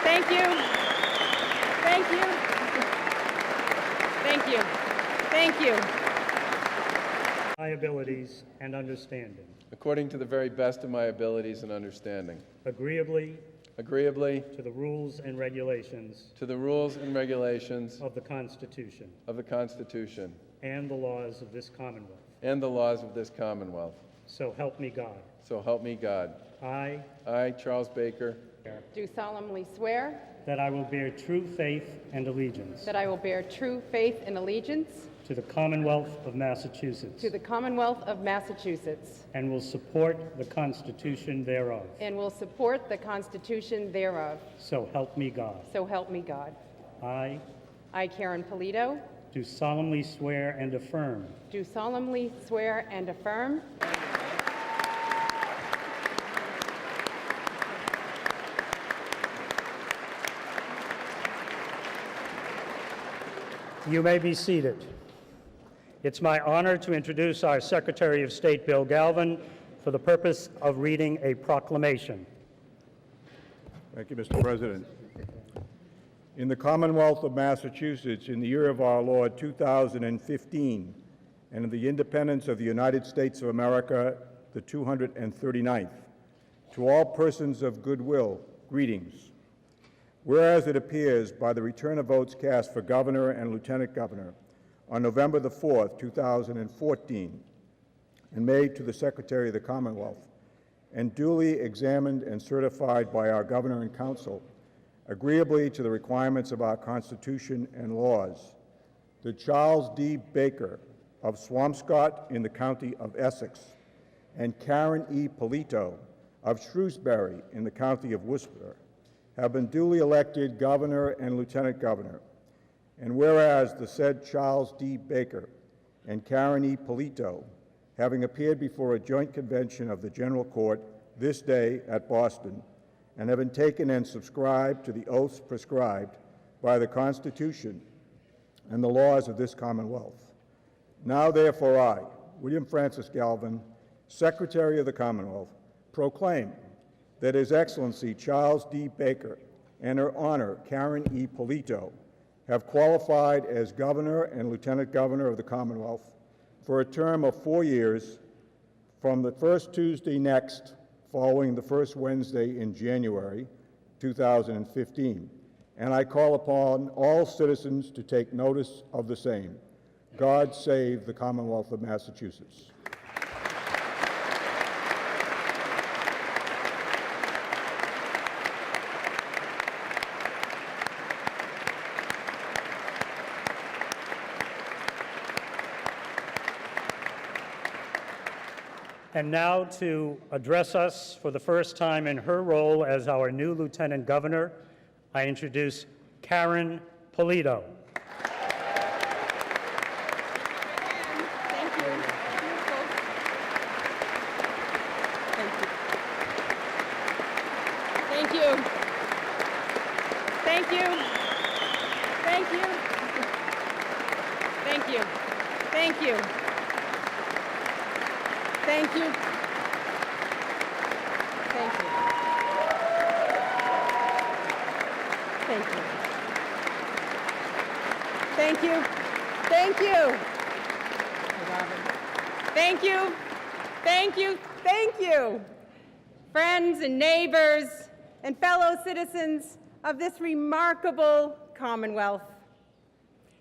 Thank you. Thank you. Thank you. Thank you. My abilities and understanding. According to the very best of my abilities and understanding. Agreeably Agreeably to the rules and regulations to the rules and regulations of the Constitution of the Constitution and the laws of this Commonwealth. and the laws of this Commonwealth. So help me God. So help me God. I, Charles Baker, Do solemnly swear that I will bear true faith and allegiance that I will bear true faith and allegiance to the Commonwealth of Massachusetts to the Commonwealth of Massachusetts and will support the Constitution thereof. and will support the Constitution thereof. So help me God. So help me God. I I, Karyn Polito, do solemnly swear and affirm do solemnly swear and affirm You may be seated. It's my honor to introduce our Secretary of State, Bill Galvin, for the purpose of reading a proclamation. Thank you, Mr. President. In the Commonwealth of Massachusetts, in the year of our Lord 2015, and in the independence of the United States of America, the 239th, to all persons of goodwill, greetings. Whereas it appears by the return of votes cast for governor and lieutenant governor on November the 4th, 2014, and made to the Secretary of the Commonwealth, and duly examined and certified by our governor and council, agreeably to the requirements of our Constitution and laws, the Charles D. Baker of Swampscott in the county of Essex, and Karyn E. Polito of Shrewsbury in the county of Worcester, have been duly elected governor and lieutenant governor. And whereas the said Charles D. Baker and Karyn E. Polito, having appeared before a joint convention of the General Court this day at Boston, and having taken and subscribed to the oaths prescribed by the Constitution and the laws of this Commonwealth. Now therefore I, William Francis Galvin, Secretary of the Commonwealth, proclaim that His Excellency Charles D. Baker and Her Honor Karyn E. Polito have qualified as Governor and Lieutenant Governor of the Commonwealth for a term of 4 years from the first Tuesday next following the first Wednesday in January 2015. And I call upon all citizens to take notice of the same. God save the Commonwealth of Massachusetts. And now to address us for the first time in her role as our new Lieutenant Governor, I introduce Karyn Polito. Thank you. Thank you. Thank you. Thank you. Thank you. Thank you. Thank you. Thank you. Thank you. Thank you. Thank you. Thank you. Thank you. Thank you. Friends and neighbors and fellow citizens of this remarkable Commonwealth.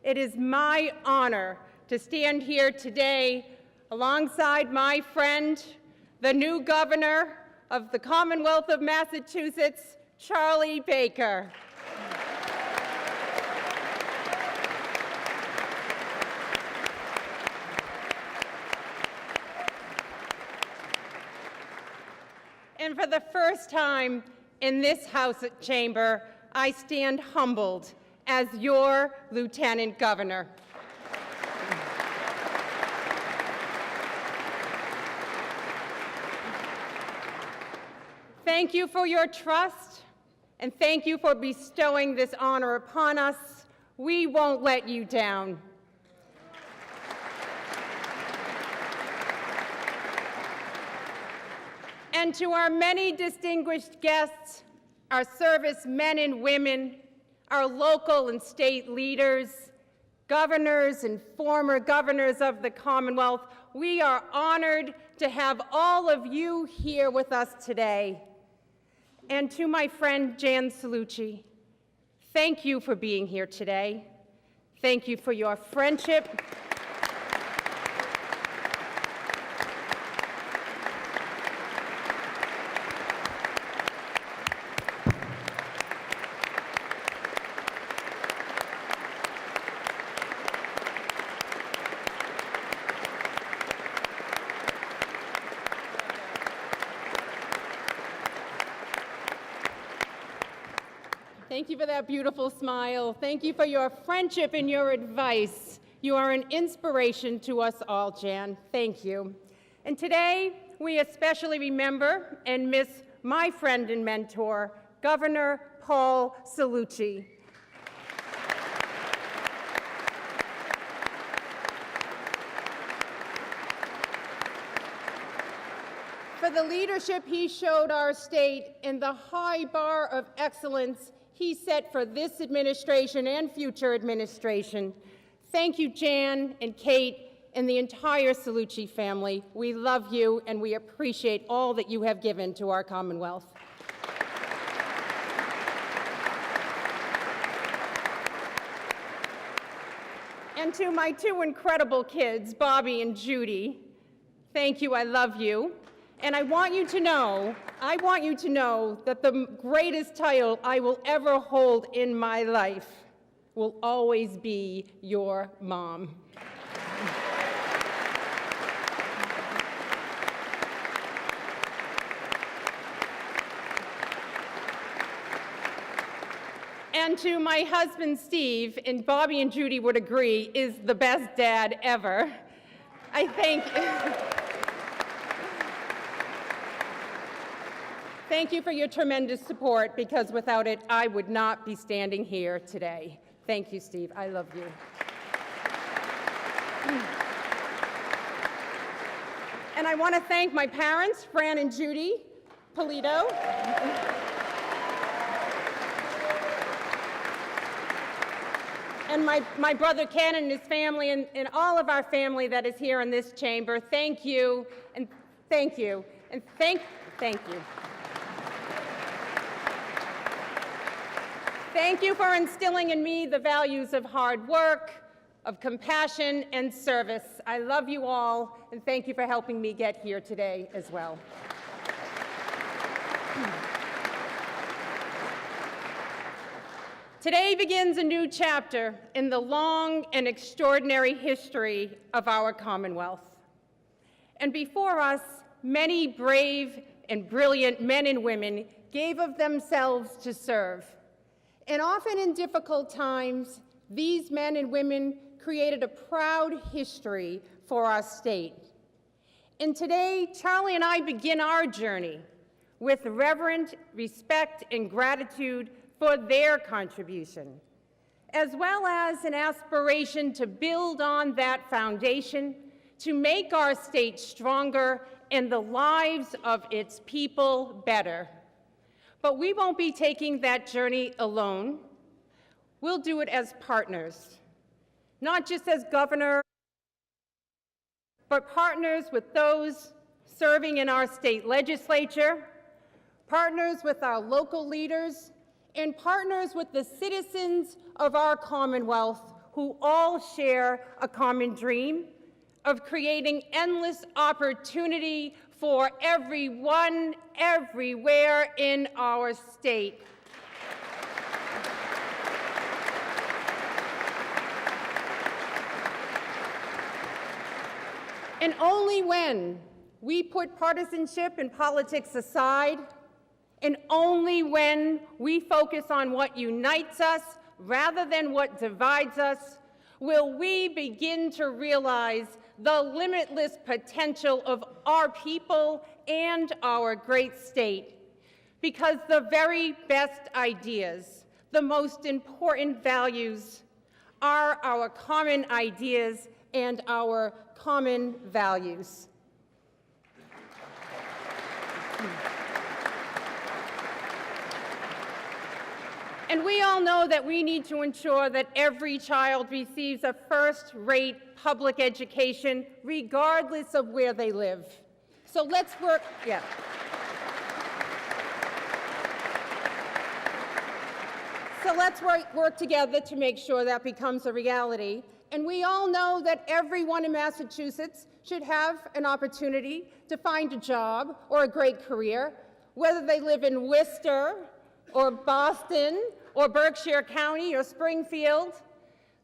It is my honor to stand here today alongside my friend, the new Governor of the Commonwealth of Massachusetts, Charlie Baker. for the first time in this House chamber, I stand humbled as your Lieutenant Governor. Thank you for your trust, and thank you for bestowing this honor upon us. We won't let you down. And to our many distinguished guests, our service men and women, our local and state leaders, governors and former governors of the Commonwealth, we are honored to have all of you here with us today. And to my friend Jan Cellucci, thank you for being here today. Thank you for your friendship. Thank you for that beautiful smile. Thank you for your friendship and your advice. You are an inspiration to us all, Jan. Thank you. And today, we especially remember and miss my friend and mentor, Governor Paul Cellucci. For the leadership he showed our state and the high bar of excellence he set for this administration and future administration. Thank you, Jan and Kate and the entire Cellucci family. We love you and we appreciate all that you have given to our Commonwealth. And to my two incredible kids, Bobby and Judy, thank you, I love you. And I want you to know that the greatest title I will ever hold in my life will always be your mom. And to my husband, Steve, and Bobby and Judy would agree, is the best dad ever. I thank you. Thank you for your tremendous support, because without it, I would not be standing here today. Thank you, Steve. I love you. And I want to thank my parents, Fran and Judy Polito. And my brother Ken and his family, and all of our family that is here in this chamber. Thank you, and thank you, and thank you. Thank you for instilling in me the values of hard work, of compassion, and service. I love you all, and thank you for helping me get here today as well. Today begins a new chapter in the long and extraordinary history of our Commonwealth. And before us, many brave and brilliant men and women gave of themselves to serve. And often in difficult times, these men and women created a proud history for our state. And today, Charlie and I begin our journey with reverent respect and gratitude for their contribution, as well as an aspiration to build on that foundation to make our state stronger and the lives of its people better. But we won't be taking that journey alone. We'll do it as partners, not just as governor, but partners with those serving in our state legislature, partners with our local leaders, and partners with the citizens of our Commonwealth who all share a common dream of creating endless opportunity for everyone, everywhere in our state. And only when We put partisanship and politics aside, and only when we focus on what unites us rather than what divides us will we begin to realize the limitless potential of our people and our great state. Because the very best ideas, the most important values, are our common ideas and our common values. And we all know that we need to ensure that every child receives a first-rate public education, regardless of where they live. So let's work, So let's work together to make sure that becomes a reality. And we all know that everyone in Massachusetts should have an opportunity to find a job or a great career, whether they live in Worcester or Boston or Berkshire County or Springfield.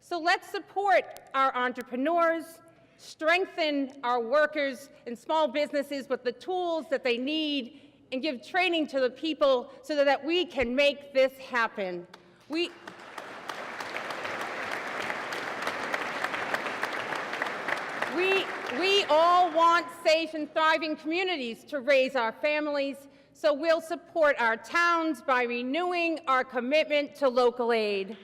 So let's support our entrepreneurs, strengthen our workers and small businesses with the tools that they need, and give training to the people so that we can make this happen. We all want safe and thriving communities to raise our families, so we'll support our towns by renewing our commitment to local aid.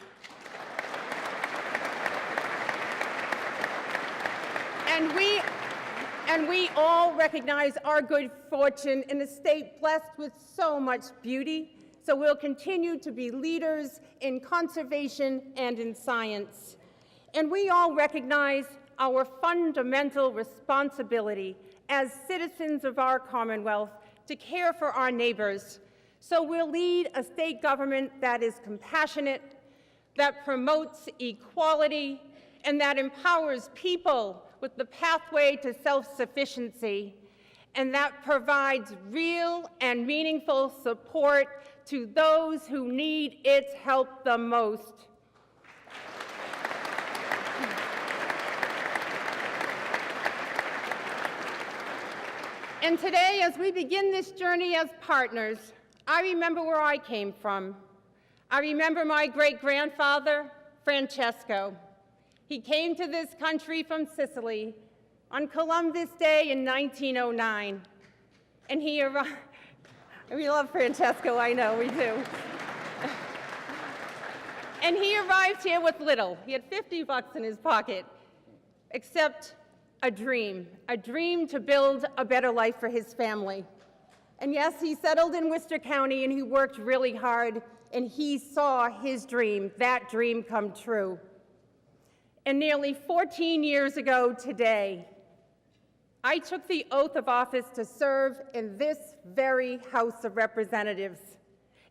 And we all recognize our good fortune in a state blessed with so much beauty, so we'll continue to be leaders in conservation and in science. And we all recognize our fundamental responsibility as citizens of our Commonwealth to care for our neighbors. So we'll lead a state government that is compassionate, that promotes equality, and that empowers people with the pathway to self-sufficiency, and that provides real and meaningful support to those who need its help the most. And today, as we begin this journey as partners, I remember where I came from. I remember my great-grandfather, Francesco. He came to this country from Sicily on Columbus Day in 1909. And he arrived, we love Francesco, I know, we do. And he arrived here with little. He had 50 bucks in his pocket, except a dream to build a better life for his family. And yes, he settled in Worcester County and he worked really hard, and he saw his dream, that dream come true. And nearly 14 years ago today, I took the oath of office to serve in this very House of Representatives.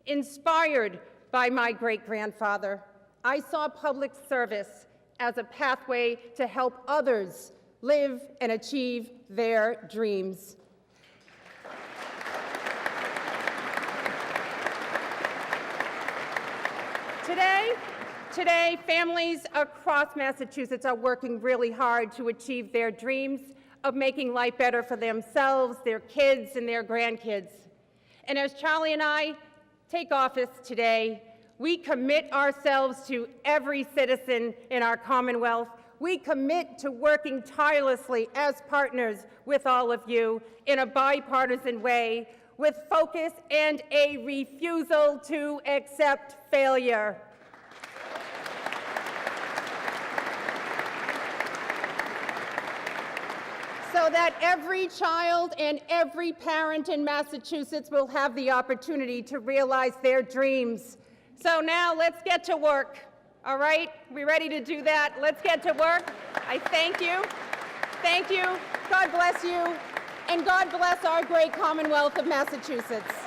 Inspired by my great-grandfather, I saw public service as a pathway to help others live and achieve their dreams. Today, families across Massachusetts are working really hard to achieve their dreams of making life better for themselves, their kids, and their grandkids. And as Charlie and I take office today, we commit ourselves to every citizen in our Commonwealth. We commit to working tirelessly as partners with all of you in a bipartisan way, with focus and a refusal to accept failure. So that every child and every parent in Massachusetts will have the opportunity to realize their dreams. So now let's get to work, all right? We ready to do that? Let's get to work. I thank you. Thank you. God bless you. And God bless our great Commonwealth of Massachusetts.